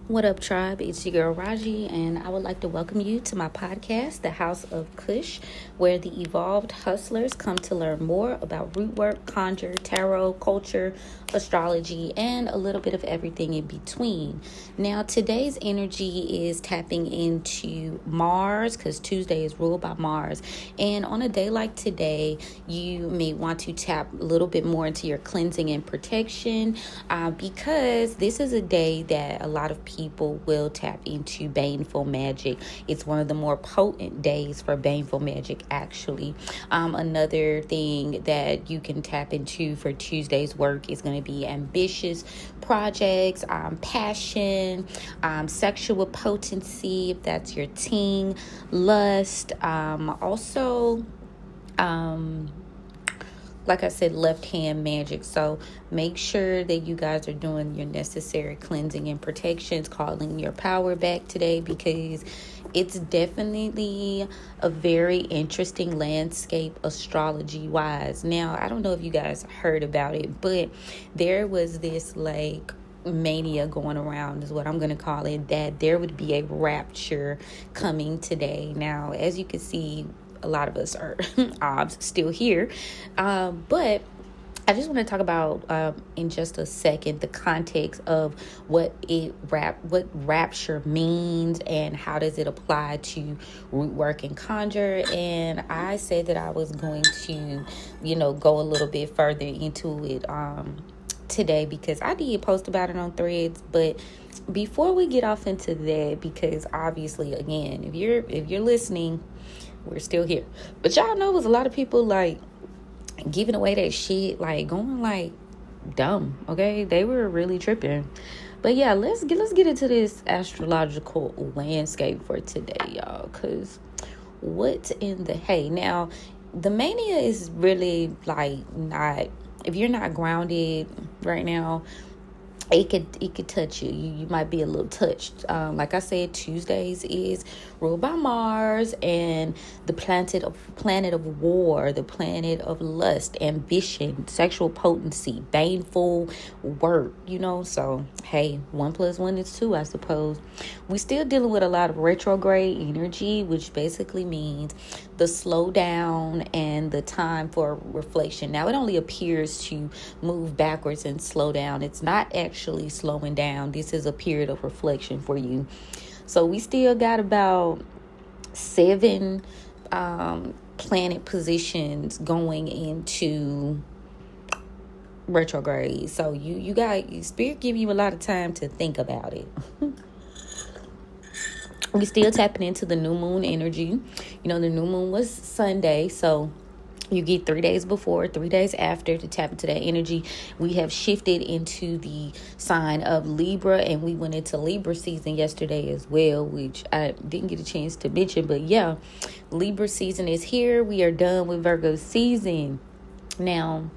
What up, tribe? It's your girl Raji, and I would like to welcome you to my podcast, The House of Cush, where the evolved hustlers come to learn more about root work, conjure, tarot, culture, astrology, and a little bit of everything in between. Now, today's energy is tapping into Mars because Tuesday is ruled by Mars. And on a day like today, you may want to tap a little bit more into your cleansing and protection because this is a day that a lot of people will tap into baneful magic. It's one of the more potent days for baneful magic, actually. Another thing that you can tap into for Tuesday's work is going to be ambitious projects, passion, sexual potency, if that's your ting, lust, also like I said, left hand magic. So make sure that you guys are doing your necessary cleansing and protections, calling your power back today, because it's definitely a very interesting landscape astrology wise. Now, I don't know if you guys heard about it, but there was this mania going around, is what I'm going to call it, that there would be a rapture coming today. Now, as you can see, a lot of us are still here, but I just want to talk about in just a second the context of what rapture means and how does it apply to root work and conjure. And I said that I was going to, go a little bit further into it today, because I did post about it on Threads. But before we get off into that, because obviously, again, if you're listening, we're still here. But y'all know, it was a lot of people giving away that shit, going dumb. Okay, they were really tripping. But yeah, let's get into this astrological landscape for today, y'all. Cause what in the hey? Now, the mania is really not. If you're not grounded right now, it could touch you. You might be a little touched. Like I said, Tuesdays is ruled by Mars and the planet of war, the planet of lust, ambition, sexual potency, baneful work. So hey, 1 + 1 is 2, I suppose. We still dealing with a lot of retrograde energy, which basically means the slowdown and the time for reflection. Now, it only appears to move backwards and slow down. It's not actually slowing down. This is a period of reflection for you. So we still got about 7 planet positions going into retrograde. So you got Spirit give you a lot of time to think about it. We still tapping into the new moon energy. The new moon was Sunday, so you get 3 days before, 3 days after to tap into that energy. We have shifted into the sign of Libra, and we went into Libra season yesterday as well, which I didn't get a chance to mention. But yeah, Libra season is here. We are done with Virgo season. Now,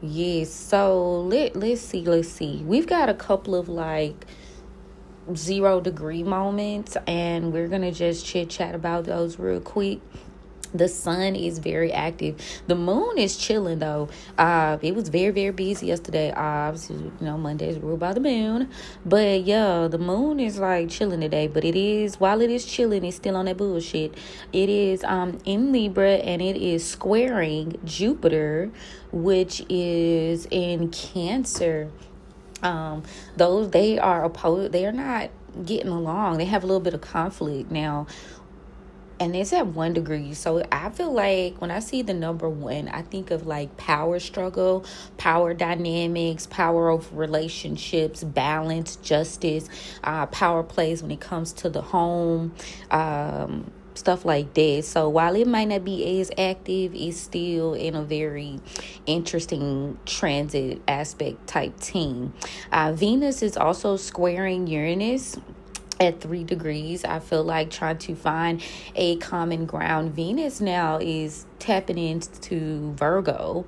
yes, so let's see. We've got a couple of 0-degree moments, and we're gonna just chit chat about those real quick. The sun is very active. The moon is chilling though. It was very, very busy yesterday. Obviously, Monday's ruled by the moon. But yeah, the moon is chilling today. But while it is chilling, it's still on that bullshit. It is in Libra, and it is squaring Jupiter, which is in Cancer. Those, they are opposed. They are not getting along. They have a little bit of conflict now. And it's at 1 degree. So I feel like when I see the number 1, I think of power struggle, power dynamics, power of relationships, balance, justice, power plays when it comes to the home, stuff like that. So while it might not be as active, it's still in a very interesting transit aspect type team. Venus is also squaring Uranus. at 3 degrees. I feel like trying to find a common ground. Venus now is tapping into Virgo,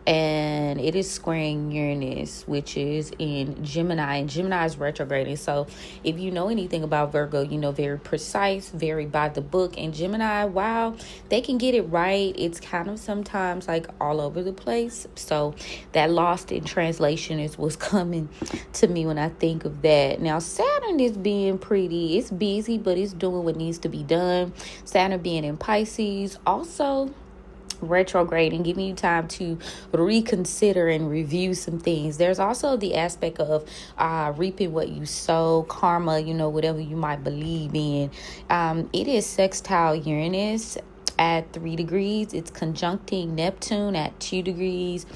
and it is squaring Uranus, which is in Gemini, and Gemini is retrograding. So if you know anything about Virgo, you know, very precise, very by the book. And Gemini, wow, they can get it right. It's kind of sometimes like all over the place. So that lost in translation is what's coming to me when I think of that. Now Saturn is being pretty, it's busy, but it's doing what needs to be done. Saturn being in Pisces, also retrograding, giving you time to reconsider and review some things. There's also the aspect of reaping what you sow, karma, you know, whatever you might believe in. It is sextile Uranus at 3 degrees. It's conjuncting Neptune at 2 degrees.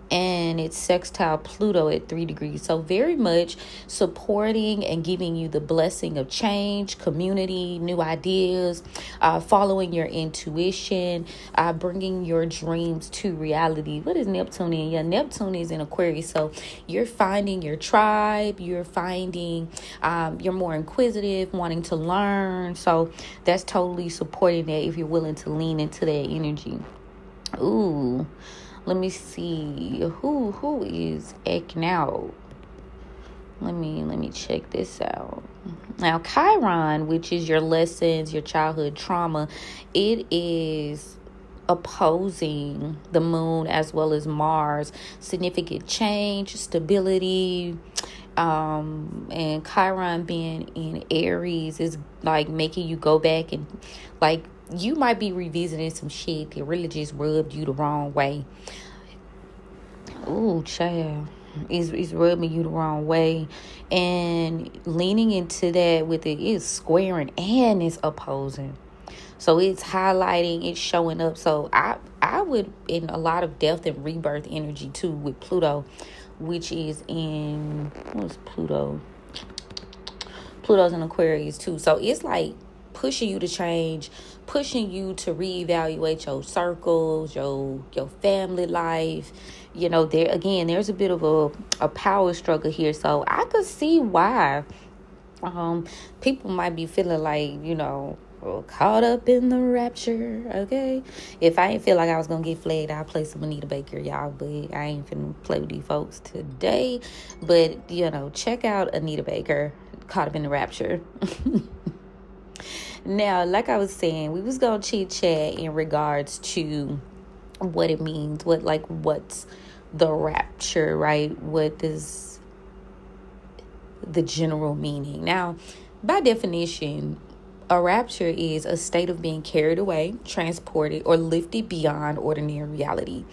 And it's sextile Pluto at 3 degrees. So very much supporting and giving you the blessing of change, community, new ideas, following your intuition, bringing your dreams to reality. What is Neptune in? Yeah, Neptune is in Aquarius. So you're finding your tribe. You're finding, you're more inquisitive, wanting to learn. So that's totally supporting that if you're willing to lean into that energy. Ooh. Let me see who is acting out. Let me check this out. Now, Chiron, which is your lessons, your childhood trauma, it is opposing the moon as well as Mars. Significant change, stability, and Chiron being in Aries is like making you go back and like you might be revisiting some shit that really just rubbed you the wrong way. Ooh, child. It's rubbing you the wrong way. And leaning into that with it is squaring and it's opposing. So it's highlighting, it's showing up. So I would, in a lot of death and rebirth energy too with Pluto, which is in, what's Pluto? Pluto's in Aquarius too. So it's like pushing you to change, pushing you to reevaluate your circles, your family life. You know, there's a bit of a power struggle here. So I could see why people might be feeling like, you know, caught up in the rapture. Okay, if I ain't feel like I was gonna get flagged, I'll play some Anita Baker, y'all, but I ain't finna play with these folks today. But you know, check out Anita Baker, Caught Up in the Rapture. Now, like I was saying, we was gonna chit chat in regards to what it means, what's the rapture, right? What is the general meaning? Now, by definition, a rapture is a state of being carried away, transported, or lifted beyond ordinary reality.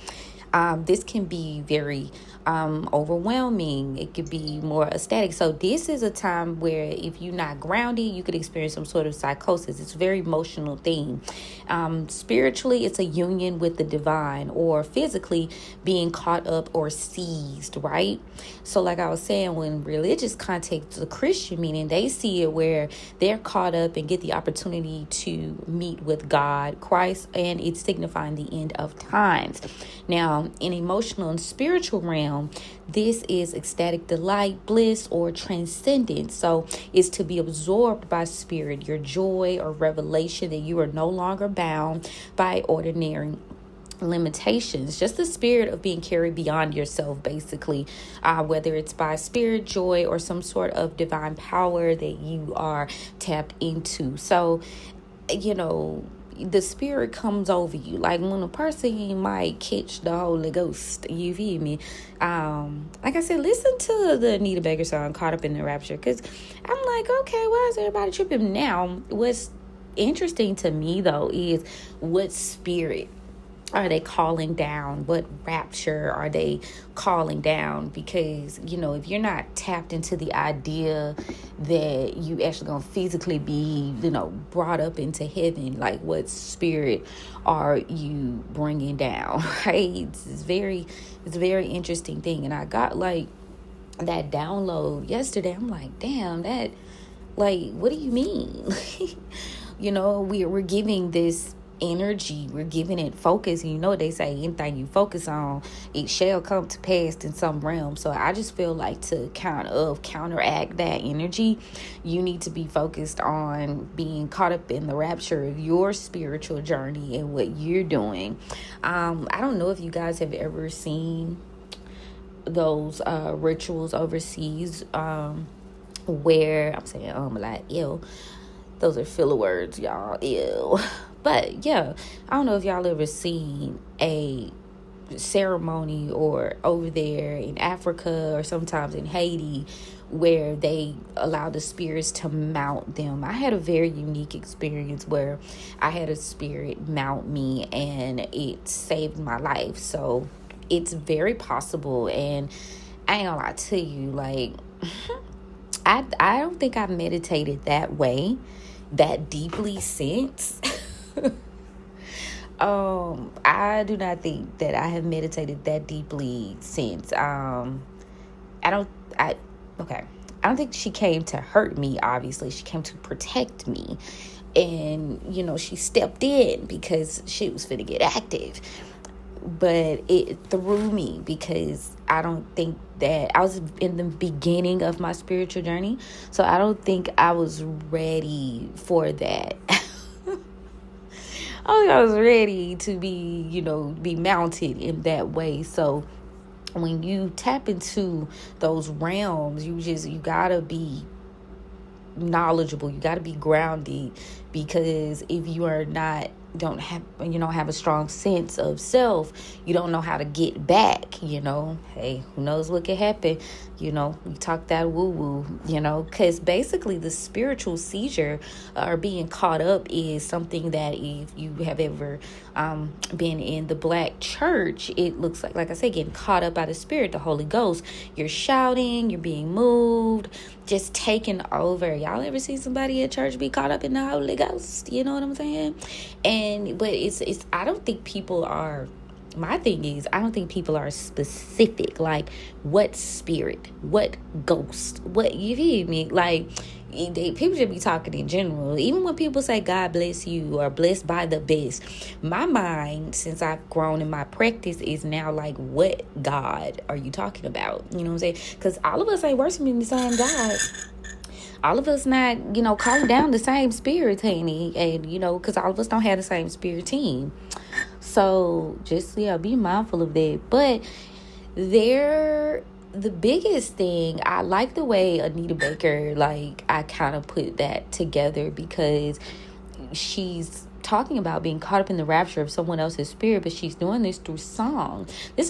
This can be very overwhelming. It could be more ecstatic. So this is a time where if you're not grounded, you could experience some sort of psychosis. It's a very emotional thing. Spiritually, it's a union with the divine, or physically being caught up or seized, right? So like I was saying, when religious context, the Christian meaning, they see it where they're caught up and get the opportunity to meet with God, Christ, and it's signifying the end of times. Now, in emotional and spiritual realm, this is ecstatic delight, bliss, or transcendence. So it's to be absorbed by spirit, your joy or revelation that you are no longer bound by ordinary limitations. Just the spirit of being carried beyond yourself, basically, whether it's by spirit, joy, or some sort of divine power that you are tapped into. So, you know, the spirit comes over you like when a person might catch the Holy Ghost. You feel me? Like I said, listen to the Anita Baker song Caught Up in the Rapture, because I'm like, okay, why is everybody tripping now? What's interesting to me though is what spirit are they calling down? What rapture are they calling down? Because, you know, if you're not tapped into the idea that you actually gonna physically be, you know, brought up into heaven, like what spirit are you bringing down, right? It's very interesting thing. And I got like that download yesterday. I'm like, damn, that, like, what do you mean? You know, we're giving this energy. We're giving it focus. And you know what they say, anything you focus on, it shall come to pass in some realm. So I just feel like to counteract that energy, you need to be focused on being caught up in the rapture of your spiritual journey and what you're doing. I don't know if you guys have ever seen those rituals overseas, where I'm saying like ew, those are filler words, y'all, ew. But yeah, I don't know if y'all ever seen a ceremony or over there in Africa or sometimes in Haiti where they allow the spirits to mount them. I had a very unique experience where I had a spirit mount me and it saved my life. So it's very possible, and I ain't gonna lie to you, like I don't think I've meditated that way, that deeply since. I do not think that I have meditated that deeply since. I don't think she came to hurt me. Obviously, she came to protect me, and she stepped in because she was finna get active. But it threw me because I don't think that I was in the beginning of my spiritual journey. So I don't think I was ready for that. I think I was ready to be mounted in that way. So when you tap into those realms, you gotta be knowledgeable. You gotta be grounded, because if you are not don't have a strong sense of self, you don't know how to get back. Hey, who knows what could happen? We talk that woo because basically the spiritual seizure or being caught up is something that if you have ever been in the black church, it looks like I say, getting caught up by the Spirit, the Holy Ghost. You're shouting, you're being moved, just taking over. Y'all ever see somebody at church be caught up in the Holy Ghost? You know what I'm saying? But it's I don't think people are. My thing is, I don't think people are specific, like what spirit, what ghost, what, you feel me? Like, people should be talking in general. Even when people say God bless you or blessed by the best, my mind, since I've grown in my practice, is now like, what God are you talking about? You know what I'm saying? Because all of us ain't worshiping the same God. All of us not, calling down the same spirit, honey. And, because all of us don't have the same spirit team. So just, be mindful of that. But the biggest thing, I like the way Anita Baker, I kind of put that together, because she's talking about being caught up in the rapture of someone else's spirit, but she's doing this through song. This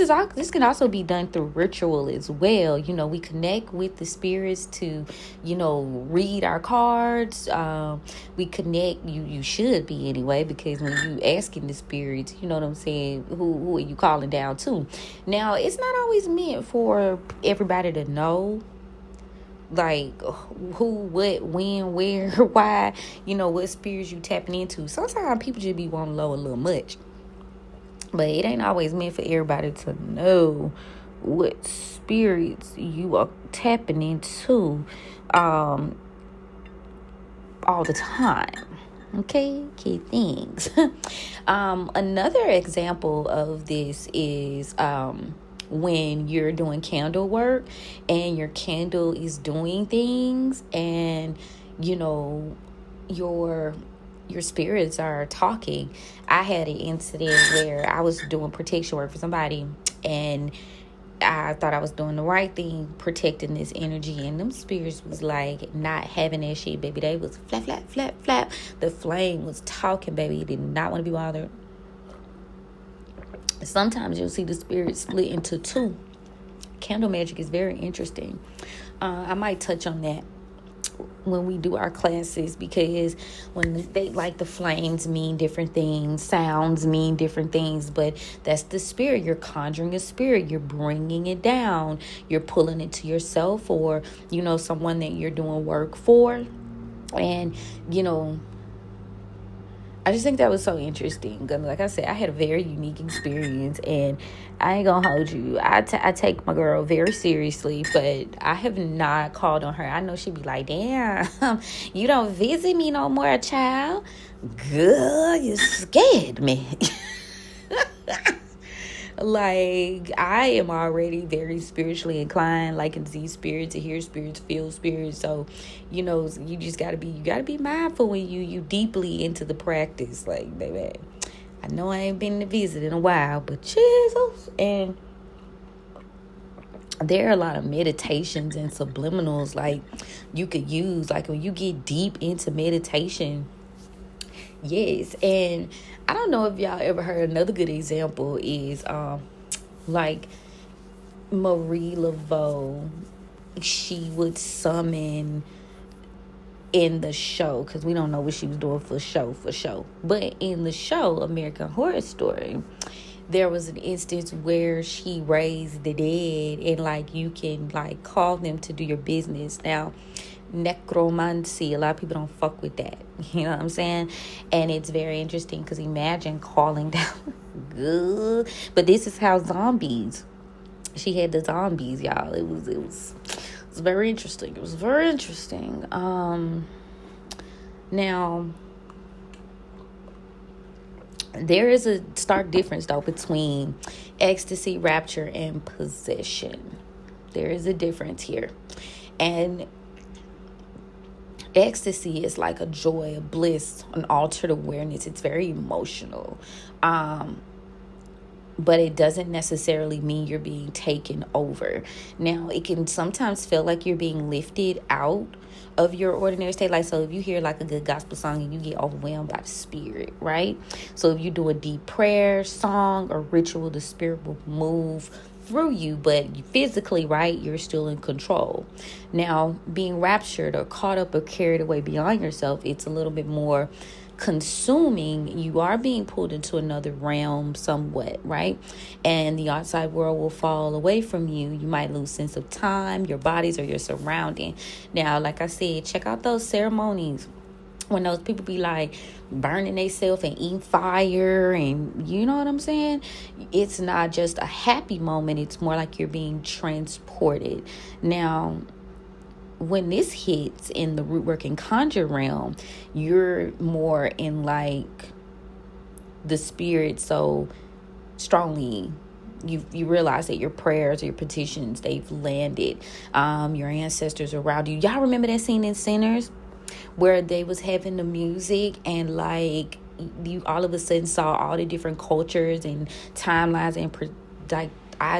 can also be done through ritual as well. We connect with the spirits to, read our cards. We connect. You should be anyway, because when you asking the spirits, you know what I'm saying, who are you calling down to? Now, it's not always meant for everybody to know, like who, what, when, where, why, what spirits you tapping into. Sometimes people just be wanting low a little much, but it ain't always meant for everybody to know what spirits you are tapping into all the time. Okay, key things. Another example of this is when you're doing candle work and your candle is doing things, and your spirits are talking. I had an incident where I was doing protection work for somebody, and I thought I was doing the right thing, protecting this energy, and them spirits was like not having that shit, baby. They was flap, flap, flap, flap. The flame was talking, baby. He did not want to be bothered. Sometimes you'll see the spirit split into two. Candle magic is very interesting. I might touch on that when we do our classes, because when they the flames mean different things, sounds mean different things, but that's the spirit. You're conjuring a spirit, you're bringing it down, you're pulling it to yourself, or someone that you're doing work for. And I just think that was so interesting. Like I said, I had a very unique experience, and I ain't gonna hold you. I take my girl very seriously, but I have not called on her. I know she'd be like, damn, you don't visit me no more, child. Girl, you scared me. Like, I am already very spiritually inclined. Like, can see spirits, to hear spirits, feel spirits. So, you just gotta be mindful when you deeply into the practice. Like, baby, I know I ain't been to visit in a while, but Jesus. And there are a lot of meditations and subliminals like you could use, like when you get deep into meditation. Yes. And I don't know if y'all ever heard, another good example is like Marie Laveau. She would summon in the show, because we don't know what she was doing for show, but in the show American Horror Story, there was an instance where she raised the dead, and like you can like call them to do your business. Now, necromancy, a lot of people don't fuck with that. You know what I'm saying? And it's very interesting, because imagine calling down good. But this is how zombies. She had the zombies, y'all. It was very interesting. It was very interesting. Now, there is a stark difference, though, between ecstasy, rapture, and possession. There is a difference here. And ecstasy is like a joy, a bliss, an altered awareness. It's very emotional. But it doesn't necessarily mean you're being taken over. Now, it can sometimes feel like you're being lifted out of your ordinary state. Like, so if you hear like a good gospel song and you get overwhelmed by the spirit, right? So if you do a deep prayer, song, or ritual, the spirit will move through you, but physically, right, you're still in control. Now, being raptured or caught up or carried away beyond yourself, it's a little bit more consuming. You are being pulled into another realm somewhat, right? And the outside world will fall away from you. You might lose sense of time, your bodies, or your surrounding. Now, like I said, check out those ceremonies when those people be like burning themselves and eating fire, and you know what I'm saying? It's not just a happy moment. It's more like you're being transported. Now, when this hits in the root work and conjure realm, you're more in like the spirit so strongly. You realize that your prayers, your petitions, they've landed. Your ancestors around you. Y'all remember that scene in Sinners where they was having the music, and like you all of a sudden saw all the different cultures and timelines, and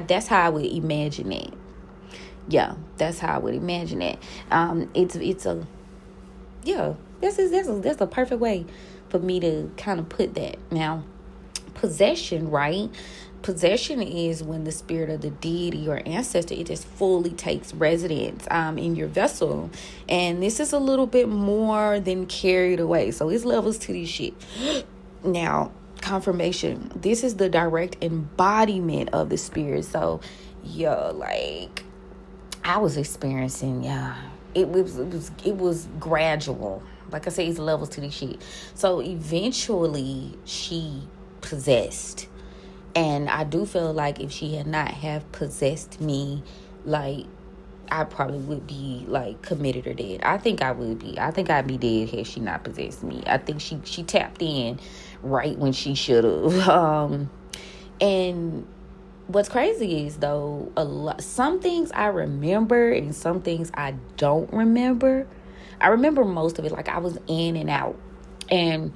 that's how I would imagine it. Yeah, that's how I would imagine it. It's a that's a perfect way for me to kind of put that. Now, possession, right? Possession is when the spirit of the deity or ancestor, it just fully takes residence in your vessel, and this is a little bit more than carried away. So it's levels to this shit. Now, confirmation. This is the direct embodiment of the spirit. So, like I was experiencing, it was gradual. Like I say, it's levels to this shit. So eventually she possessed. And I do feel like if she had not have possessed me, like I probably would be like committed or dead. I think I would be. I think I'd be dead had she not possessed me. I think she tapped in right when she should have. And what's crazy is, though, some things I remember and some things I don't remember. I remember most of it, like I was in and out. And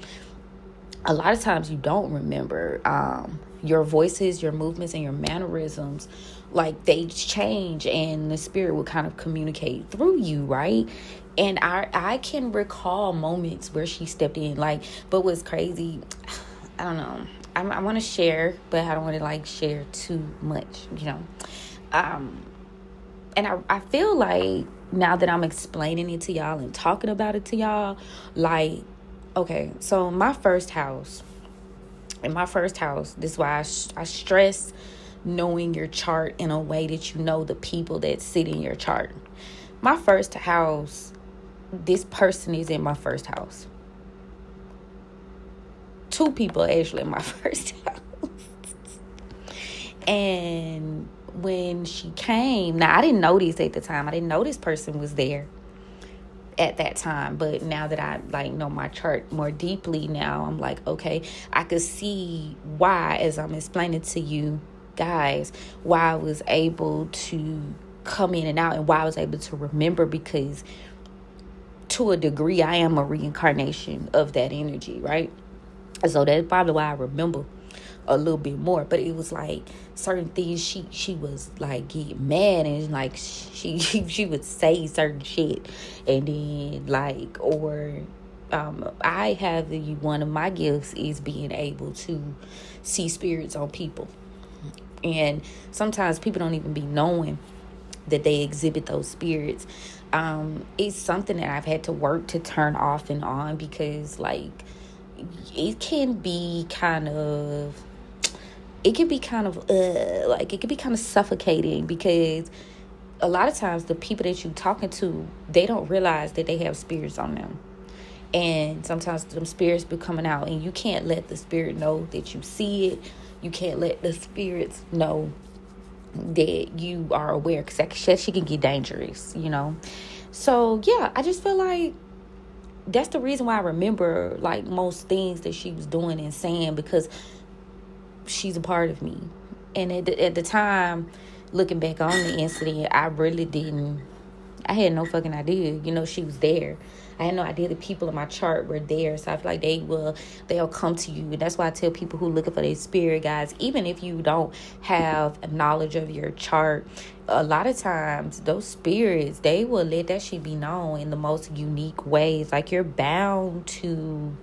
a lot of times you don't remember your voices, your movements, and your mannerisms. Like they change, and the spirit will kind of communicate through you, right? And I can recall moments where she stepped in, like, but what's crazy, I don't know. I want to share, but I don't want to like share too much, and I feel like now that I'm explaining it to y'all and talking about it to y'all, like, okay, so in my first house, this is why I stress knowing your chart in a way that you know the people that sit in your chart. My first house, this person is in my first house. two people actually in my first house. And when she came, now I didn't know this at the time. I didn't know this person was there at that time. But now that I like know my chart more deeply now, I'm like, okay, I could see why, as I'm explaining to you guys, why I was able to come in and out and why I was able to remember, because to a degree I am a reincarnation of that energy, right? So that's probably why I remember a little bit more. But it was like certain things she was like get mad, and like she would say certain shit, and then like, or I have one of my gifts is being able to see spirits on people, and sometimes people don't even be knowing that they exhibit those spirits. It's something that I've had to work to turn off and on, because like it can be kind of suffocating, because a lot of times the people that you're talking to, they don't realize that they have spirits on them. And sometimes them spirits be coming out, and you can't let the spirit know that you see it. You can't let the spirits know that you are aware, because that shit can get dangerous, you know. So yeah, I just feel like that's the reason why I remember like most things that she was doing and saying, because she's a part of me. And at the time, looking back on the incident, I had no fucking idea, you know, she was there. I had no idea the people in my chart were there. So I feel like they'll come to you. And that's why I tell people who looking for their spirit guides, even if you don't have a knowledge of your chart, a lot of times those spirits, they will let that shit be known in the most unique ways. Like you're bound to,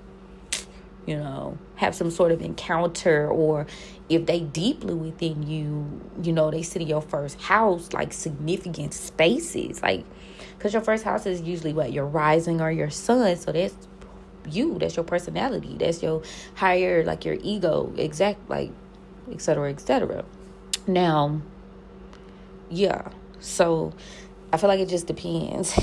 you know, have some sort of encounter, or if they deeply within you, you know, they sit in your first house, like significant spaces, like, because your first house is usually what, your rising or your sun. So that's you, that's your personality, that's your higher, like your ego, exact, like, etc., etc. Now, yeah, so I feel like it just depends.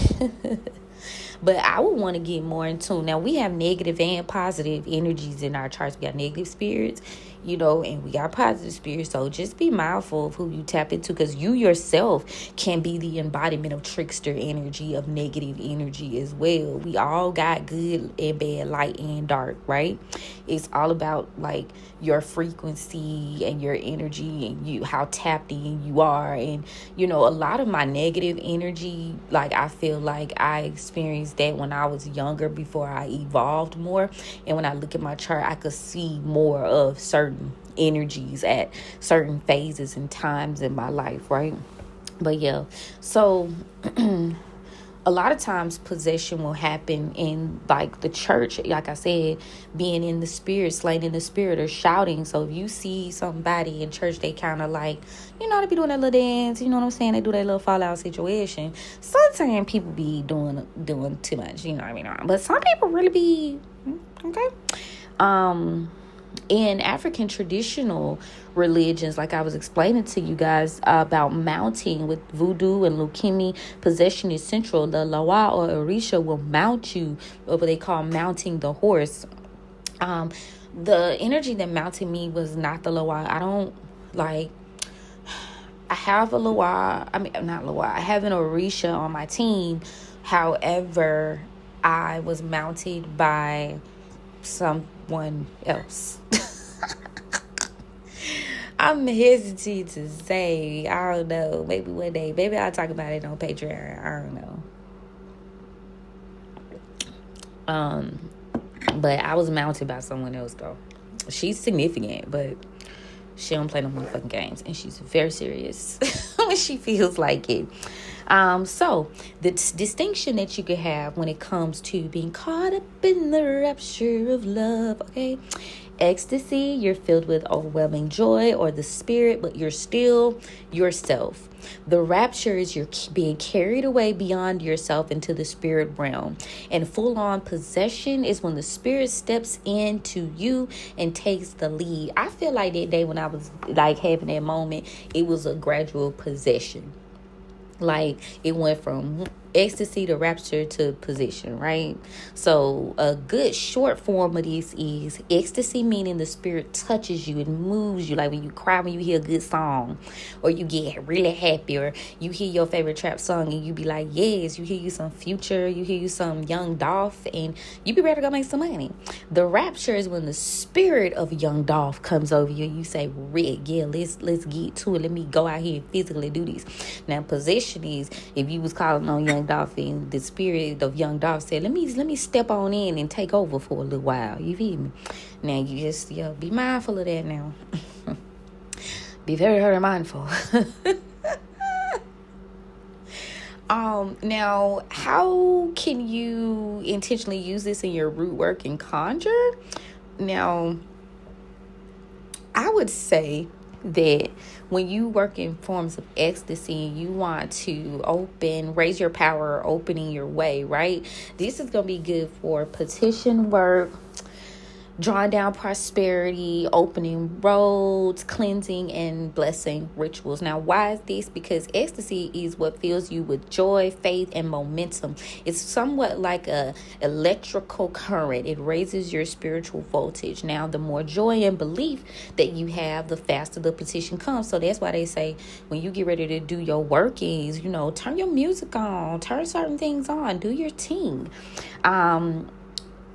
But I would want to get more in tune. Now, we have negative and positive energies in our charts. We got negative spirits, you know, and we got positive spirits. So just be mindful of who you tap into, because you yourself can be the embodiment of trickster energy, of negative energy as well. We all got good and bad, light and dark, right? It's all about like your frequency and your energy, and you, how tapped in you are. And, you know, a lot of my negative energy, like I feel like I experienced that when I was younger, before I evolved more. And when I look at my chart, I could see more of certain energies at certain phases and times in my life, right? But yeah, so a lot of times possession will happen in like the church, like I said, being in the spirit, slain in the spirit, or shouting. So if you see somebody in church, they kind of like, you know, they be doing that little dance, you know what I'm saying? They do that little fallout situation. Sometimes people be doing too much, you know what I mean? But some people really be, okay. In African traditional religions, like I was explaining to you guys about mounting with voodoo and leukemia, possession is central. The Lawa or Orisha will mount you, or what they call mounting the horse. The energy that mounted me was not the Lawa. I have a Lawa, not Lawa, I have an Orisha on my team. However, I was mounted by someone else. I'm hesitant to say. I don't know. Maybe one day. Maybe I'll talk about it on Patreon. I don't know. But I was mounted by someone else though. She's significant, but she don't play no motherfucking games, and she's very serious when she feels like it. So the distinction that you could have when it comes to being caught up in the rapture of love, okay? Ecstasy, you're filled with overwhelming joy or the spirit, but you're still yourself. The rapture is you're being carried away beyond yourself into the spirit realm. And full-on possession is when the spirit steps into you and takes the lead. I feel like that day when I was like having that moment, it was a gradual possession. Like it went from ecstasy to rapture to position, right? So a good short form of this is ecstasy, meaning the spirit touches you, it moves you, like when you cry when you hear a good song, or you get really happy, or you hear your favorite trap song and you be like, yes. You hear you some Future, you hear you some Young Dolph, and you be ready to go make some money. The rapture is when the spirit of Young Dolph comes over you and you say, Rick, yeah, let's get to it, let me go out here and physically do this. Now position is, if you was calling on Young Dolph and the spirit of Young Dolph said, let me step on in and take over for a little while, you feel me? Now you just be mindful of that now. Be very, very mindful. Now, how can you intentionally use this in your root work and conjure? Now, I would say that when you work in forms of ecstasy and you want to raise your power, opening your way, right? This is going to be good for petition work, drawing down prosperity, opening roads, cleansing, and blessing rituals. Now, why is this? Because ecstasy is what fills you with joy, faith, and momentum. It's somewhat like a electrical current. It raises your spiritual voltage. Now, the more joy and belief that you have, the faster the petition comes. So that's why they say when you get ready to do your workings, turn your music on, turn certain things on, do your thing.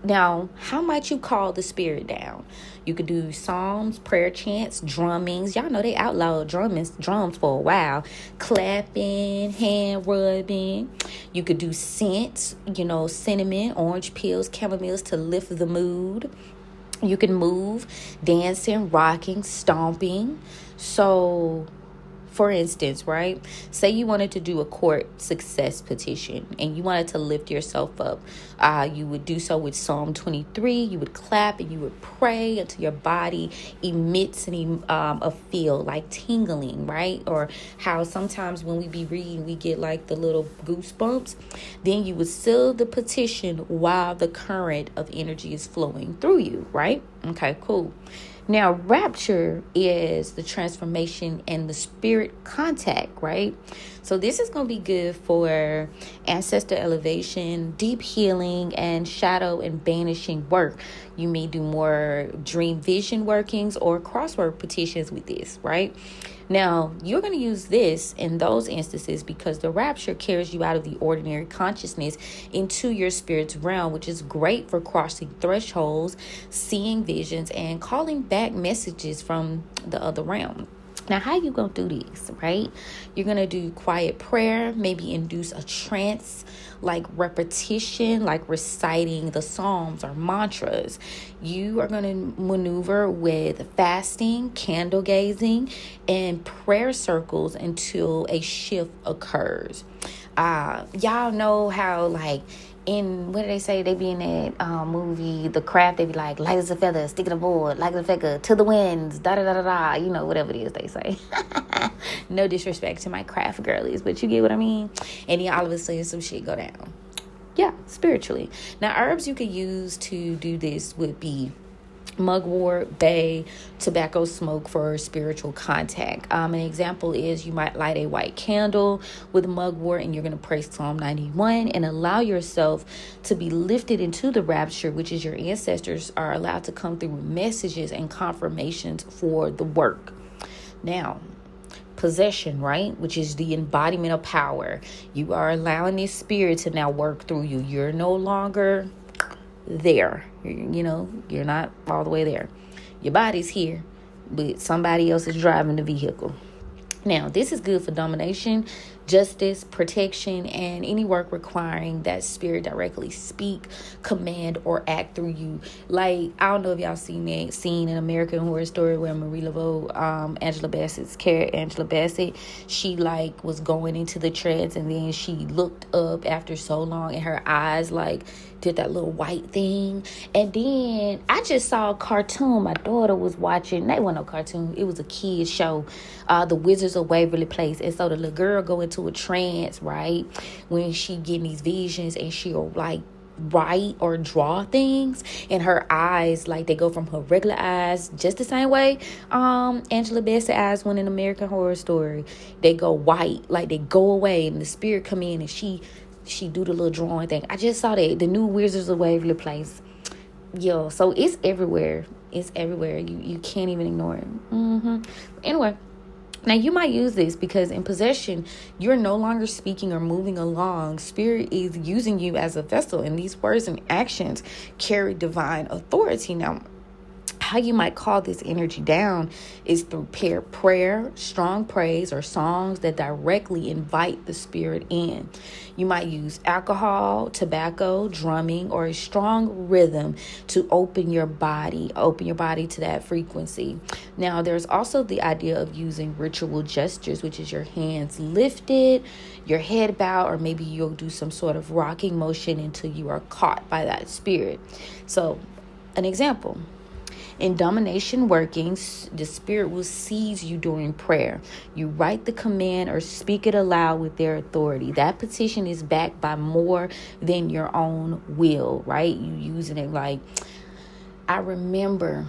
Now, how might you call the spirit down? You could do psalms, prayer chants, drummings. Y'all know they outlawed drums for a while. Clapping, hand rubbing. You could do scents, cinnamon, orange peels, chamomiles to lift the mood. You can move, dancing, rocking, stomping. So, for instance, right? Say you wanted to do a court success petition and you wanted to lift yourself up. You would do so with Psalm 23. You would clap and you would pray until your body emits a feel like tingling, right? Or how sometimes when we be reading, we get like the little goosebumps. Then you would seal the petition while the current of energy is flowing through you, right? Okay, cool. Now, rapture is the transformation and the spirit contact, right? So this is going to be good for ancestor elevation, deep healing, and shadow and banishing work. You may do more dream vision workings or crossword petitions with this, right? Now, you're going to use this in those instances because the rapture carries you out of the ordinary consciousness into your spirit's realm, which is great for crossing thresholds, seeing visions, and calling back messages from the other realm. Now, how you going to do this, right? You're going to do quiet prayer, maybe induce a trance, like repetition, like reciting the Psalms or mantras. You are going to maneuver with fasting, candle gazing, and prayer circles until a shift occurs. Y'all know how, like, what do they say? They be in that movie, The Craft. They be like, light as a feather, stick it aboard, light as a feather, to the winds, da-da-da-da-da. Whatever it is they say. No disrespect to my craft girlies, but you get what I mean? And then all of a sudden some shit go down. Yeah, spiritually. Now, herbs you could use to do this would be mugwort, bay, tobacco smoke for spiritual contact. An example is you might light a white candle with mugwort and you're going to pray Psalm 91 and allow yourself to be lifted into the rapture, which is your ancestors are allowed to come through with messages and confirmations for the work. Now, possession, right? Which is the embodiment of power. You are allowing this spirit to now work through you. You're no longer there. You're not all the way there. Your body's here, but somebody else is driving the vehicle. Now, this is good for domination, justice, protection, and any work requiring that spirit directly speak, command, or act through you. Like, I don't know if y'all seen that scene in American Horror Story where Marie Laveau, Angela Bassett's character, Angela Bassett, she like was going into the trance and then she looked up after so long and her eyes like did that little white thing. And then I just saw a cartoon my daughter was watching. That wasn't no cartoon. It was a kid's show, The Wizards of Waverly Place. And so the little girl go into a trance, right? When she getting these visions and she'll like write or draw things and her eyes, like they go from her regular eyes just the same way Angela Bassett eyes went in American Horror Story. They go white, like they go away and the spirit come in and she she do the little drawing thing. I just saw that the new Wizards of Waverly Place. Yo, so it's everywhere. It's everywhere. You can't even ignore it. Anyway, now you might use this because in possession, you're no longer speaking or moving along. Spirit is using you as a vessel, and these words and actions carry divine authority. Now, how you might call this energy down is through prayer, strong praise, or songs that directly invite the spirit in. You might use alcohol, tobacco, drumming, or a strong rhythm to open your body to that frequency. Now, there's also the idea of using ritual gestures, which is your hands lifted, your head bowed, or maybe you'll do some sort of rocking motion until you are caught by that spirit. So, an example. In domination workings, the spirit will seize you during prayer. You write the command or speak it aloud with their authority. That petition is backed by more than your own will, right? You using it like, I remember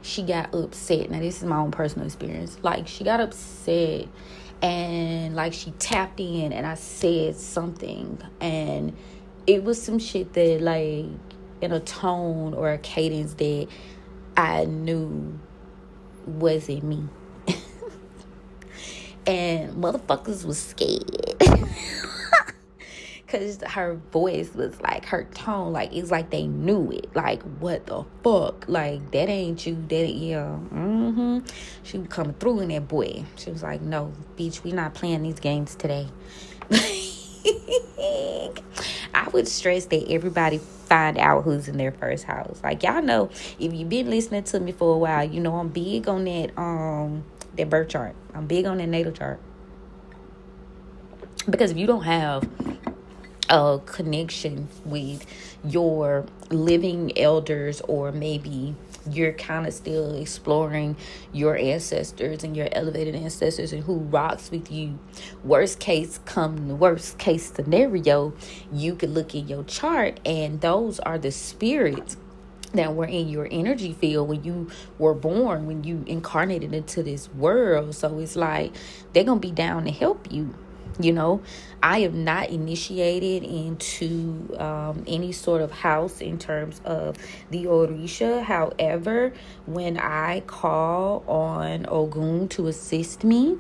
she got upset. Now, this is my own personal experience. Like, she got upset and like she tapped in and I said something. And it was some shit that like, in a tone or a cadence that I knew wasn't me. And motherfuckers was scared. Because her voice was like, her tone, like, it's like they knew it. Like, what the fuck? Like, that ain't you. That ain't, yeah. She was coming through in that boy. She was like, no, bitch, we not playing these games today. I would stress that everybody find out who's in their first house. Like, y'all know, if you've been listening to me for a while, you know I'm big on that birth chart. I'm big on that natal chart. Because if you don't have a connection with your living elders, or maybe you're kind of still exploring your ancestors and your elevated ancestors and who rocks with you, worst case scenario, you could look in your chart and those are the spirits that were in your energy field when you were born, when you incarnated into this world. So it's like they're gonna be down to help you. You know, I am not initiated into any sort of house in terms of the Orisha. However, when I call on Ogun to assist me,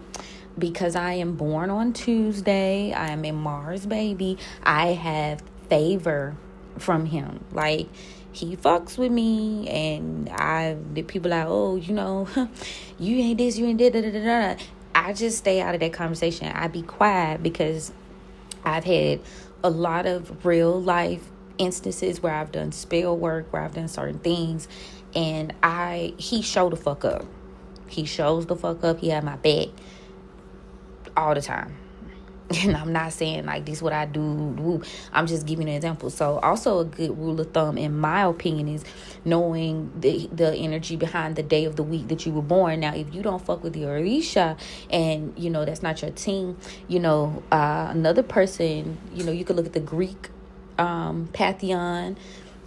because I am born on Tuesday, I am a Mars baby, I have favor from him. Like, he fucks with me, and the people like, oh, you know, you ain't this, you ain't that, da, da, da, da. I just stay out of that conversation. I be quiet because I've had a lot of real life instances where I've done spell work, where I've done certain things, and he showed the fuck up. He shows the fuck up. He had my back all the time. And I'm not saying like this is what I do. I'm just giving an example. So also a good rule of thumb, in my opinion, is knowing the energy behind the day of the week that you were born. Now, if you don't fuck with the Orisha and, you know, that's not your team, you know, another person, you know, you could look at the Greek pantheon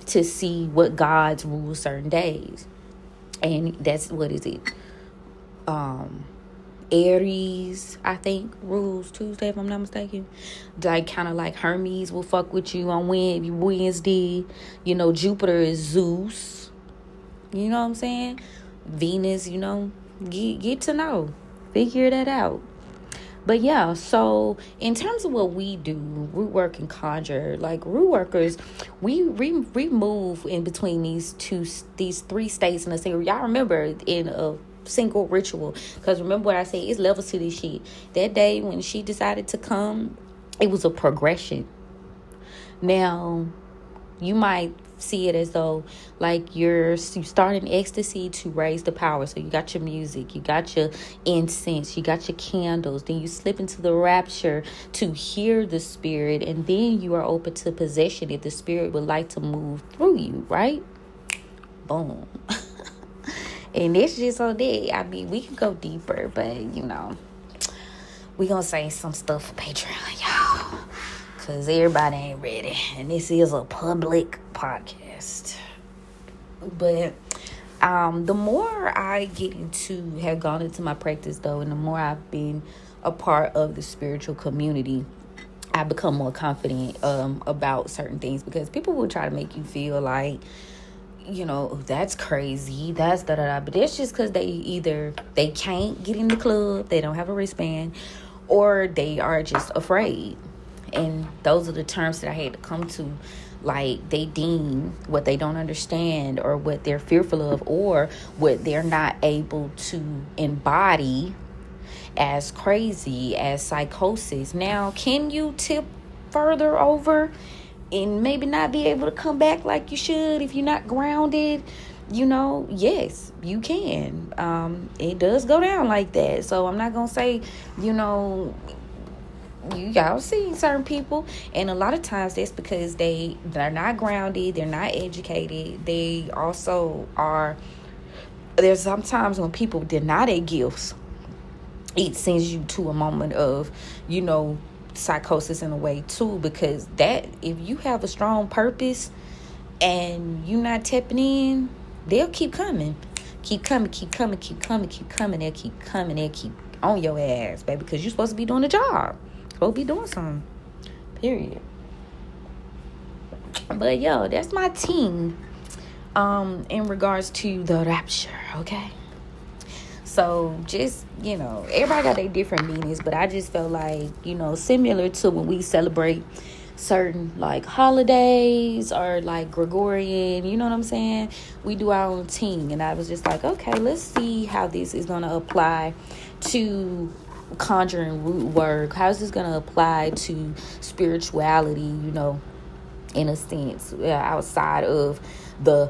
to see what gods rule certain days. And that's, what is it? Aries, I think, rules Tuesday, if I'm not mistaken. Like, kind of like Hermes will fuck with you on Wednesday. You know, Jupiter is Zeus. You know what I'm saying? Venus, you know, get to know. Figure that out. But yeah, so in terms of what we do, root work and conjure, like root workers, we move in between these three states in a single. Y'all remember in a single ritual, because remember what I said, it's levels to this shit. That day when she decided to come, it was a progression. Now you might see it as though like you start in ecstasy to raise the power. So you got your music, you got your incense, you got your candles, then you slip into the rapture to hear the spirit, and then you are open to possession if the spirit would like to move through you, right? Boom. And it's just on that. I mean, we can go deeper, but, you know, we gonna say some stuff for Patreon, y'all. Because everybody ain't ready. And this is a public podcast. But the more I have gone into my practice, though, and the more I've been a part of the spiritual community, I become more confident about certain things, because people will try to make you feel like, that's crazy, that's da-da-da. But that's just because they can't get in the club, they don't have a wristband, or they are just afraid. And those are the terms that I had to come to. Like, they deem what they don't understand, or what they're fearful of, or what they're not able to embody as crazy, as psychosis. Now, can you tip further over and maybe not be able to come back like you should if you're not grounded? Yes, you can. It does go down like that. So I'm not gonna say, y'all see certain people, and a lot of times that's because they're not grounded, they're not educated. They also are. There's sometimes when people deny their gifts, it sends you to a moment of, psychosis in a way too, because that, if you have a strong purpose and you're not tapping in, they'll keep coming. They'll keep on your ass, baby, because you're supposed to be doing the job. Supposed to be doing something. Period. But that's my team in regards to the rapture, okay? So just, everybody got their different meanings, but I just felt like, similar to when we celebrate certain like holidays or like Gregorian, you know what I'm saying? We do our own thing. And I was just like, okay, let's see how this is going to apply to conjuring root work. How is this going to apply to spirituality, in a sense, outside of the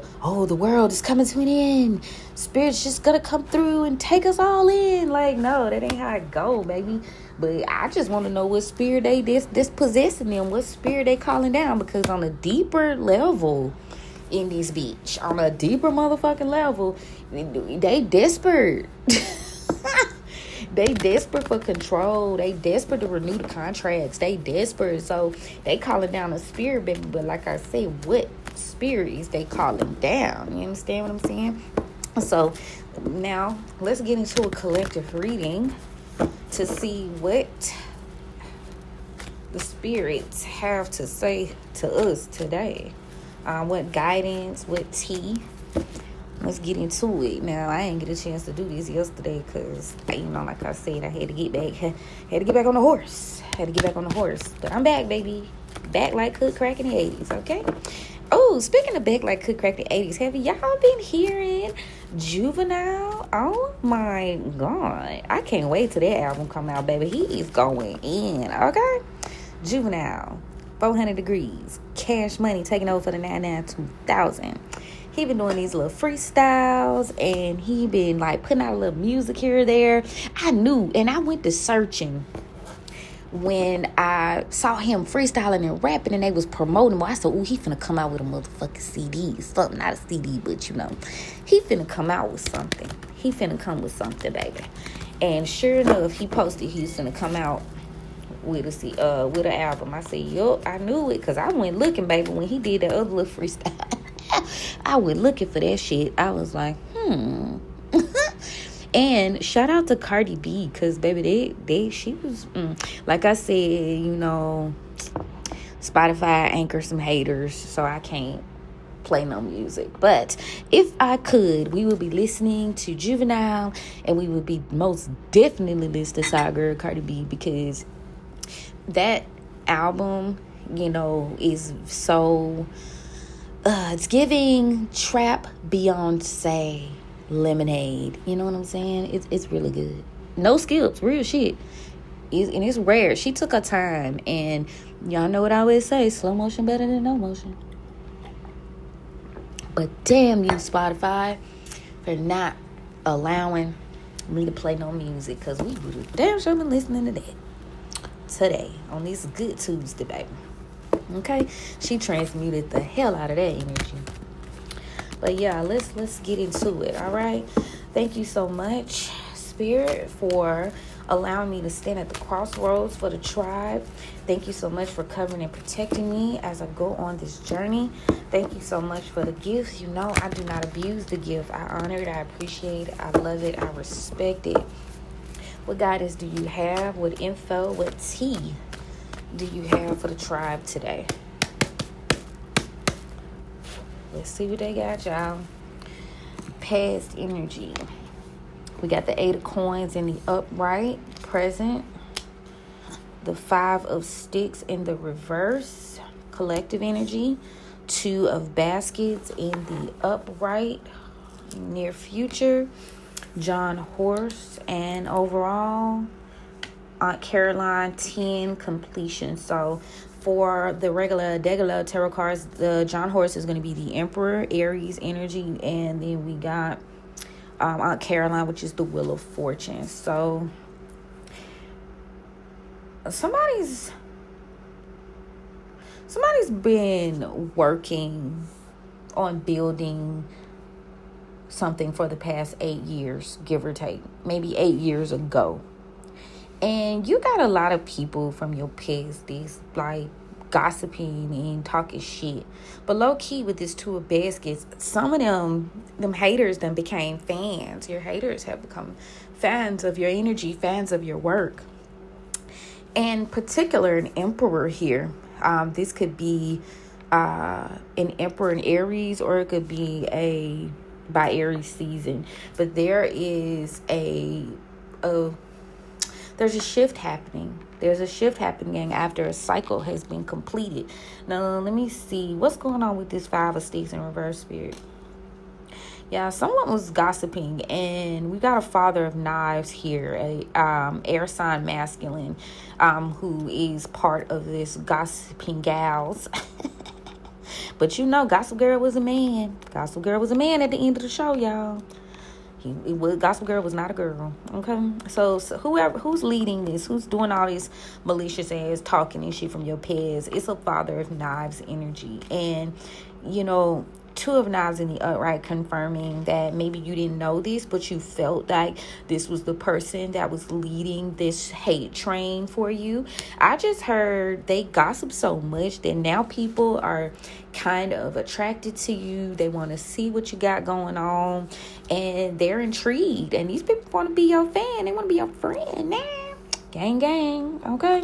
world is coming to an end, spirit's just gonna come through and take us all in. Like, no, that ain't how it go, baby. But I just want to know what spirit they dispossessing them, what spirit they calling down, because on a deeper level in this bitch, on a deeper motherfucking level, they desperate. They desperate for control. They desperate to renew the contracts. They desperate. So they calling down a spirit, baby. But like I said, what spirit is they calling down? You understand what I'm saying? So now let's get into a collective reading to see what the spirits have to say to us today. What guidance, what tea. Let's get into it. Now, I didn't get a chance to do this yesterday because, like I said, I had to get back on the horse. But I'm back, baby. Back like cook crack in the 80s, okay? Oh, speaking of back like cook crack in the 80s, have y'all been hearing Juvenile? Oh, my God. I can't wait till that album come out, baby. He is going in, okay? Juvenile, 400 Degrees, Cash Money, taking over for the 99-2000. He been doing these little freestyles, and he been like putting out a little music here or there. I knew, and I went to searching when I saw him freestyling and rapping, and they was promoting him. I said, "Ooh, he finna come out with a motherfucking CD, something, not a CD, but he finna come out with something. He finna come with something, baby." And sure enough, he posted he's finna come out with an album. I said, "Yup, I knew it," because I went looking, baby, when he did that other little freestyle. I went looking for that shit. I was like, And shout out to Cardi B, because baby, she was like I said, Spotify anchor some haters, so I can't play no music. But if I could, we would be listening to Juvenile, and we would be most definitely listening to our girl Cardi B, because that album, is so it's giving trap Beyonce lemonade. You know what I'm saying? It's really good. No skips, real shit. And it's rare. She took her time, and y'all know what I always say: slow motion better than no motion. But damn you, Spotify, for not allowing me to play no music, because we would have damn sure been listening to that today on this good Tuesday, baby. Okay, she transmuted the hell out of that energy. But yeah, let's get into it. All right, thank you so much, Spirit, for allowing me to stand at the crossroads for the tribe. Thank you so much for covering and protecting me as I go on this journey. Thank you so much for the gifts. I do not abuse the gift. I honor it, I appreciate it, I love it, I respect it. What guidance do you have? What info, what tea do you have for the tribe today? Let's see what they got, y'all. Past energy. We got the 8 of coins in the upright, present. The 5 of sticks in the reverse, collective energy. 2 of baskets in the upright, near future. John Horse, and overall, Aunt Caroline, 10, completion. So for the regular tarot cards, the John Horse is going to be the Emperor, Aries energy, and then we got Aunt Caroline, which is the Wheel of Fortune. So somebody's been working on building something for the past 8 years, give or take, maybe 8 years ago. And you got a lot of people from your past, these like gossiping and talking shit. But low key with this 2 of baskets, some of them haters then became fans. Your haters have become fans of your energy, fans of your work. And particular, an emperor here. This could be an emperor in Aries, or it could be by Aries season. But there is there's a shift happening. There's a shift happening after a cycle has been completed. Now, let me see. What's going on with this 5 of sticks in reverse, spirit? Yeah, someone was gossiping, and we got a father of knives here, a air sign masculine, who is part of this gossiping gals. But you know, Gossip Girl was a man. Gossip Girl was a man at the end of the show, y'all. Gossip Girl was not a girl. Okay, so who's leading this, who's doing all this malicious ass talking and shit from your past, it's a father of knives energy. And you know, 2 of knives in the upright, confirming that maybe you didn't know this, but you felt like this was the person that was leading this hate train for you. I just heard they gossip so much that now people are kind of attracted to you. They want to see what you got going on, and they're intrigued. And these people want to be your fan. They want to be your friend. Nah, gang, gang. Okay,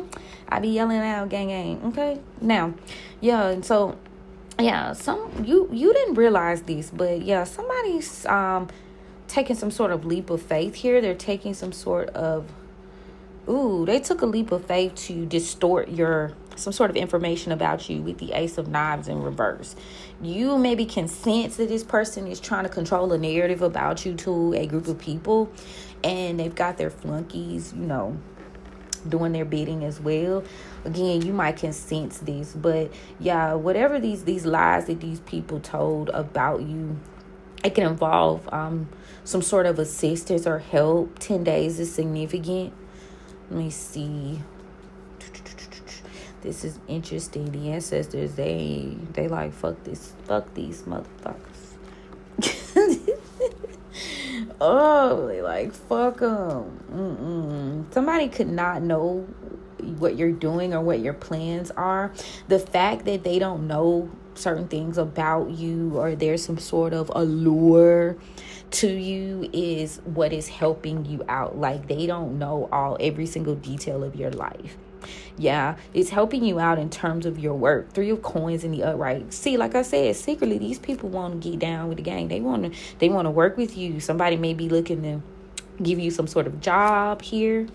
I be yelling out, gang, gang. Okay, now, yeah, and so. Yeah, you didn't realize this, but yeah, somebody's taking some sort of leap of faith here. They're taking some sort of they took a leap of faith to distort some sort of information about you with the Ace of Knives in reverse. You maybe can sense that this person is trying to control a narrative about you to a group of people, and they've got their flunkies, doing their bidding as well. Again, you might can sense this, but yeah, whatever these lies that these people told about you, it can involve some sort of assistance or help. 10 days is significant. Let me see. This is interesting. The ancestors, they like fuck these motherfuckers. Oh, they like fuck them. Somebody could not know what you're doing or what your plans are. The fact that they don't know certain things about you, or there's some sort of allure to you, is what is helping you out. Like, they don't know every single detail of your life. Yeah, it's helping you out in terms of your work. 3 of coins in the upright. See, like I said, secretly, these people want to get down with the gang. They want to work with you. Somebody may be looking to give you some sort of job here.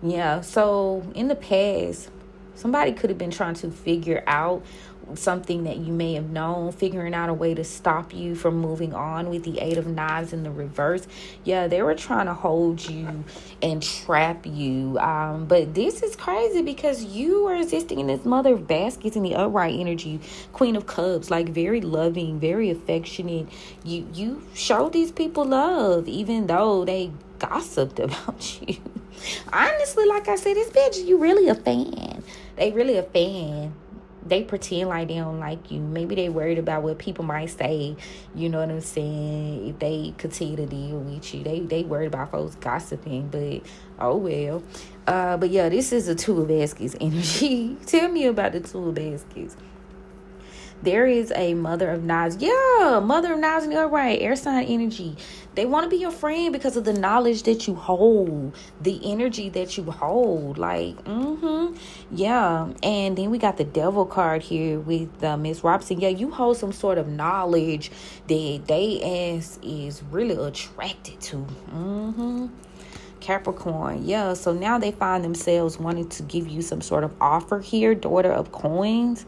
Yeah, so in the past, somebody could have been trying to figure out something that you may have known, figuring out a way to stop you from moving on with the 8 of Knives in the reverse. Yeah, they were trying to hold you and trap you. But this is crazy because you are existing in this Mother of Baskets in the upright energy, Queen of Cups, like very loving, very affectionate. You showed these people love, even though they gossiped about you. Honestly, like I said, this bitch, you really a fan. They really a fan. They pretend like they don't like you. Maybe they worried about what people might say. You know what I'm saying? If they continue to deal with you, they worried about folks gossiping. But oh well. But yeah, this is a 2 of baskets energy. Tell me about the 2 of baskets. There is a Mother of Knives. Yeah, Mother of Knives in the upright. Air sign energy. They want to be your friend because of the knowledge that you hold, the energy that you hold. Like, yeah. And then we got the Devil card here with Miss Robson. Yeah, you hold some sort of knowledge that they ass is really attracted to. Capricorn, yeah. So now they find themselves wanting to give you some sort of offer here. Daughter of Coins.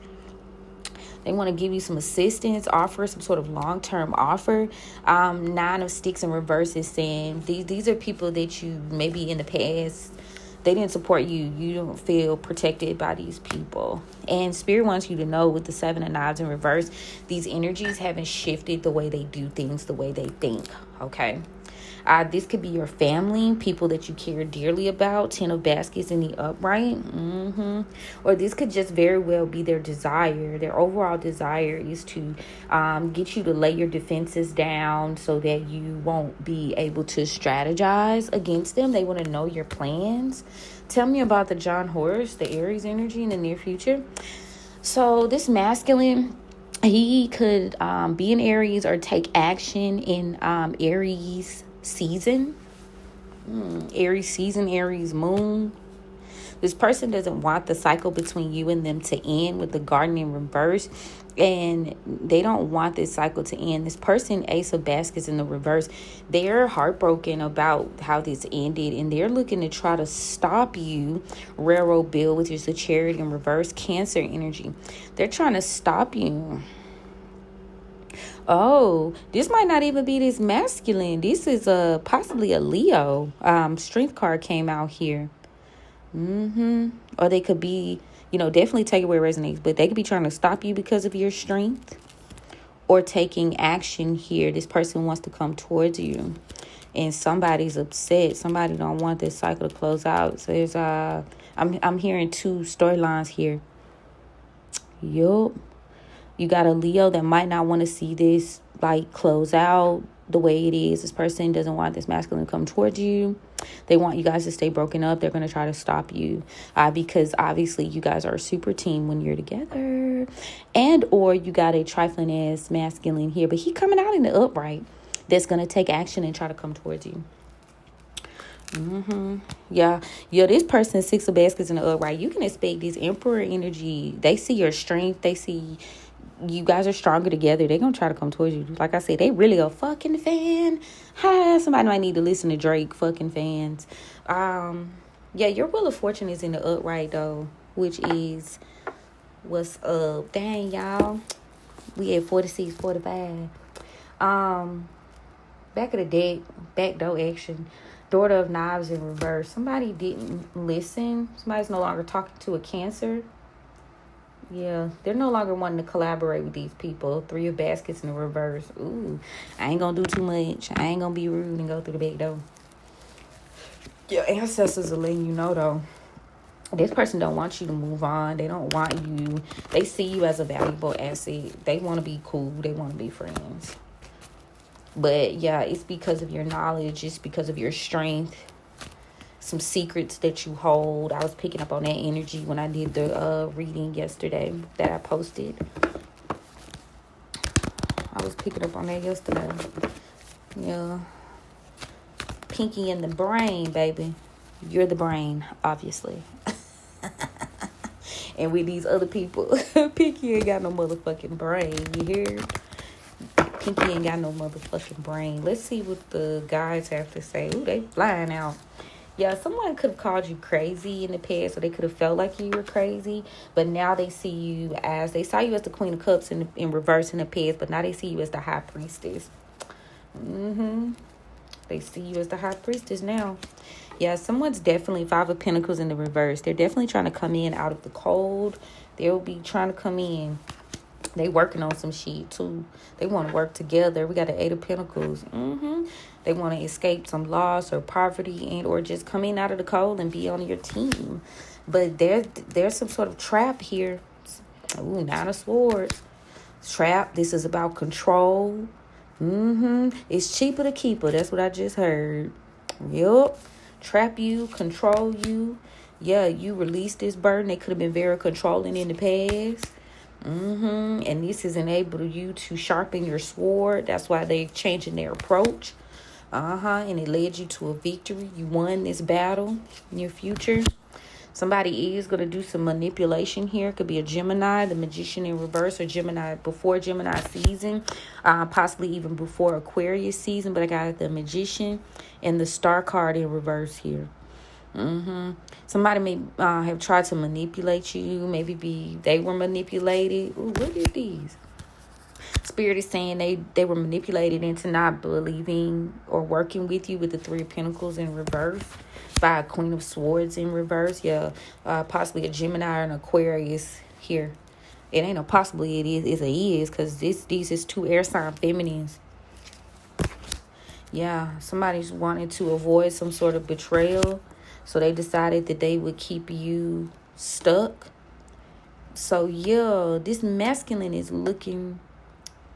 They want to give you some assistance, offer some sort of long-term offer. Nine of Sticks in reverse is saying these are people that you maybe in the past, they didn't support you. You don't feel protected by these people. And Spirit wants you to know with the Seven of Knives in reverse, these energies haven't shifted the way they do things, the way they think, okay? This could be your family, people that you care dearly about. 10 of Baskets in the upright. Or this could just very well be their desire. Their overall desire is to get you to lay your defenses down so that you won't be able to strategize against them. They want to know your plans. Tell me about the John Horse, the Aries energy in the near future. So this masculine, he could be in Aries or take action in Aries season. Aries season, Aries moon. This person doesn't want the cycle between you and them to end with the Garden in reverse. And they don't want this cycle to end. This person, Ace of Baskets in the reverse, they're heartbroken about how this ended. And they're looking to try to stop you. Railroad Bill, which is the Chariot in reverse. Cancer energy. They're trying to stop you. Oh, this might not even be this masculine. This is possibly a Leo. Strength card came out here. Or they could be, definitely take it where it resonates, but they could be trying to stop you because of your strength or taking action here. This person wants to come towards you and somebody's upset. Somebody don't want this cycle to close out. So there's I'm hearing two storylines here. Yup. You got a Leo that might not want to see this close out the way it is. This person doesn't want this masculine to come towards you. They want you guys to stay broken up. They're going to try to stop you because obviously you guys are a super team when you're together. And or you got a trifling ass masculine here, but he coming out in the upright that's going to take action and try to come towards you. Yeah, this person, Six of Baskets in the upright. You can expect this Emperor energy. They see your strength. They see you guys are stronger together. They're gonna try to come towards you. Like I said, they really a fucking fan. Somebody might need to listen to Drake. Fucking fans. Yeah, your Wheel of Fortune is in the upright though, which is what's up. Dang, y'all, we at 46, 45. Back of the deck, back door action. Daughter of Knives in reverse. Somebody didn't listen. Somebody's no longer talking to a Cancer. Yeah, they're no longer wanting to collaborate with these people. Three of Baskets in the reverse. Ooh, I ain't gonna do too much. I ain't gonna be rude and go through the back door. Your ancestors are letting you know, though. This person don't want you to move on. They don't want you. They see you as a valuable asset. They want to be cool. They want to be friends. But, yeah, it's because of your knowledge. It's because of your strength. Some secrets that you hold. I was picking up on that energy when I did the reading yesterday that I posted. I was picking up on that yesterday. Yeah. Pinky in the brain, baby. You're the brain, obviously. And with these other people, Pinky ain't got no motherfucking brain. You hear? Pinky ain't got no motherfucking brain. Let's see what the guys have to say. Ooh, they flying out. Yeah, someone could have called you crazy in the past, or they could have felt like you were crazy, but now they see you as, they saw you as the Queen of Cups in reverse in the past, but now they see you as the High Priestess. They see you as the High Priestess now. Yeah, someone's definitely Five of Pentacles in the reverse. They're definitely trying to come in out of the cold. They'll be trying to come in. They working on some shit too. They want to work together. We got the Eight of Pentacles. They want to escape some loss or poverty and or just come in out of the cold and be on your team. But there's some sort of trap here. Ooh, Nine of Swords. Trap. This is about control. It's cheaper to keep her. That's what I just heard. Yup. Trap you, control you. Yeah, you release this burden. They could have been very controlling in the past. And this has enabled you to sharpen your sword. That's why they're changing their approach. And it led you to a victory. You won this battle in your future. Somebody is going to do some manipulation here. It could be a Gemini, the Magician in reverse, or Gemini before Gemini season, possibly even before Aquarius season. But I got the Magician and the Star card in reverse here. Somebody may have tried to manipulate you. Maybe they were manipulated. Ooh, what is these? Spirit is saying they were manipulated into not believing or working with you with the Three of Pentacles in reverse by a Queen of Swords in reverse. Yeah, possibly a Gemini or an Aquarius here. It ain't a possibly, it is. It's a is, because these is two air sign feminines. Yeah, somebody's wanting to avoid some sort of betrayal, so they decided that they would keep you stuck. So yeah, this masculine is looking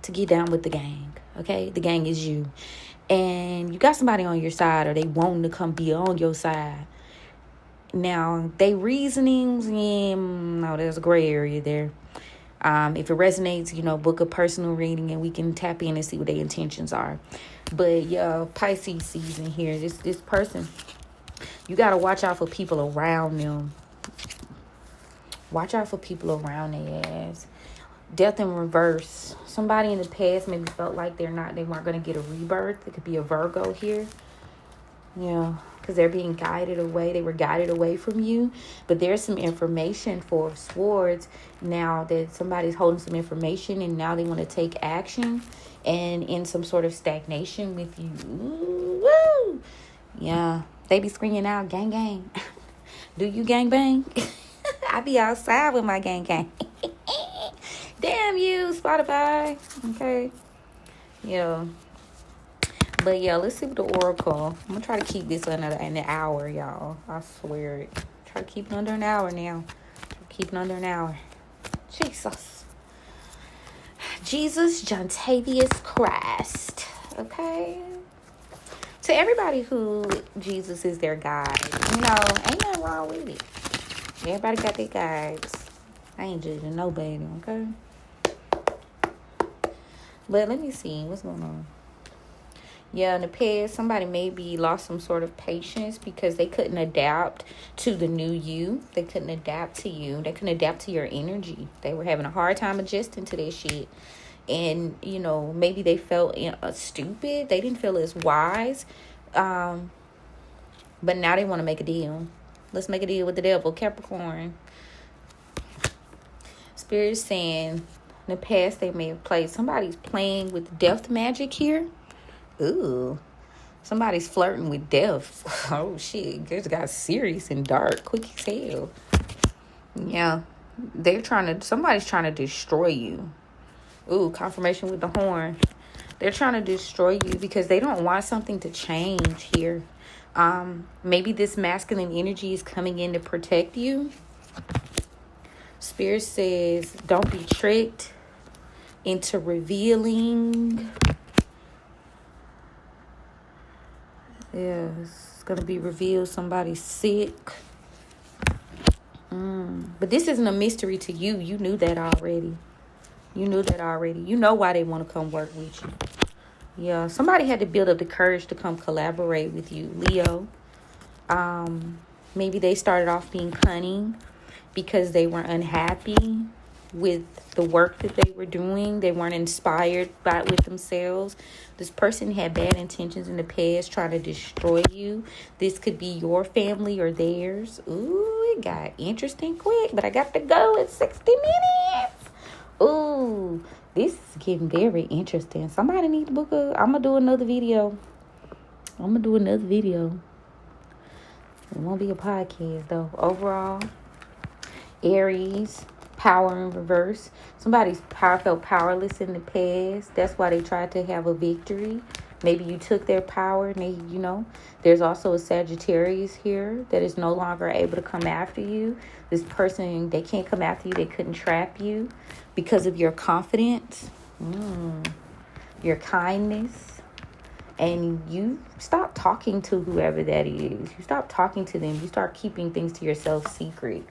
to get down with the gang. Okay, the gang is you, and you got somebody on your side, or they wanting to come be on your side. Now, they reasonings, no, there's a gray area there. If it resonates, book a personal reading and we can tap in and see what their intentions are. But yeah, Pisces season here. This person, you got to watch out for people around them. Watch out for people around their ass. Death in reverse. Somebody in the past maybe felt like they weren't going to get a rebirth. It could be a Virgo here. Yeah, because they're being guided away. They were guided away from you. But there's some information for Swords now that somebody's holding some information and now they want to take action and in some sort of stagnation with you. Ooh, woo! Yeah, they be screaming out, gang, gang. Do you gang bang? I be outside with my gang, gang. Damn you, Spotify. Okay. Yeah. But yeah, let's see what the oracle. I'm gonna try to keep this under an hour, y'all. I swear it. Try to keep it under an hour now. Keep it under an hour. Jesus Jontavius Christ. Okay. To everybody who Jesus is their guide, ain't nothing wrong with it. Everybody got their guides. I ain't judging nobody, okay? But let me see what's going on. Yeah, in the past, somebody maybe lost some sort of patience because they couldn't adapt to the new you. They couldn't adapt to you. They couldn't adapt to your energy. They were having a hard time adjusting to that shit. And, maybe they felt stupid. They didn't feel as wise. But now they want to make a deal. Let's make a deal with the devil. Capricorn. Spirit is saying in the past they may have played. Somebody's playing with death magic here. Ooh, somebody's flirting with death. Oh shit, this got serious and dark, quick as hell. Yeah, somebody's trying to destroy you. Ooh, confirmation with the horn. They're trying to destroy you because they don't want something to change here. Maybe this masculine energy is coming in to protect you. Spirit says, don't be tricked into revealing. Yeah, it's going to be revealed somebody's sick. But this isn't a mystery to you. You knew that already. You know why they want to come work with you. Yeah, somebody had to build up the courage to come collaborate with you, Leo. Maybe they started off being cunning because they were unhappy with the work that they were doing. They weren't inspired by it with themselves. This person had bad intentions in the past, trying to destroy you. This could be your family or theirs. Ooh, it got interesting quick, but I got to go in 60 minutes. Ooh, this is getting very interesting. Somebody need to book I'm going to do another video. It won't be a podcast, though. Overall, Aries, power in reverse. Somebody's felt powerless in the past. That's why they tried to have a victory. Maybe you took their power and there's also a Sagittarius here that is no longer able to come after you. This person, they can't come after you. They couldn't trap you because of your confidence, your kindness. And you stop talking to whoever that is. You stop talking to them. You start keeping things to yourself secret.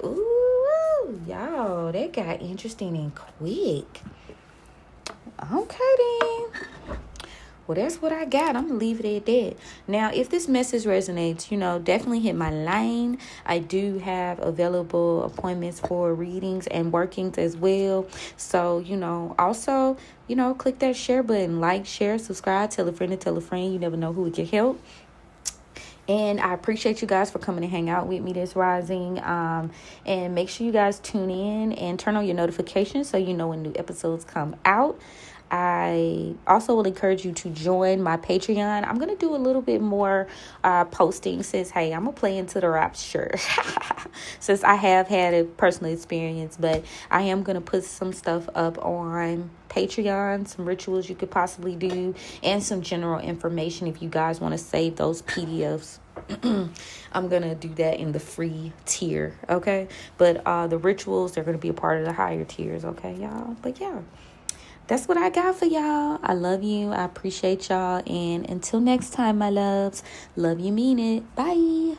Ooh. Woo, y'all, that got interesting and quick. Okay, then. Well, that's what I got. I'm going to leave it at that. Now, if this message resonates, definitely hit my line. I do have available appointments for readings and workings as well. So, also, click that share button. Like, share, subscribe, tell a friend to tell a friend. You never know who it can help. And I appreciate you guys for coming to hang out with me this rising. And make sure you guys tune in and turn on your notifications so you know when new episodes come out. I also will encourage you to join my Patreon. I'm going to do a little bit more posting since, hey, I'm going to play into the rapture. Since I have had a personal experience, but I am going to put some stuff up on Patreon, some rituals you could possibly do, and some general information if you guys want to save those PDFs. I'm going to do that in the free tier, okay? But the rituals, they're going to be a part of the higher tiers, okay, y'all? But yeah. That's what I got for y'all. I love you. I appreciate y'all. And until next time, my loves, love you, mean it. Bye.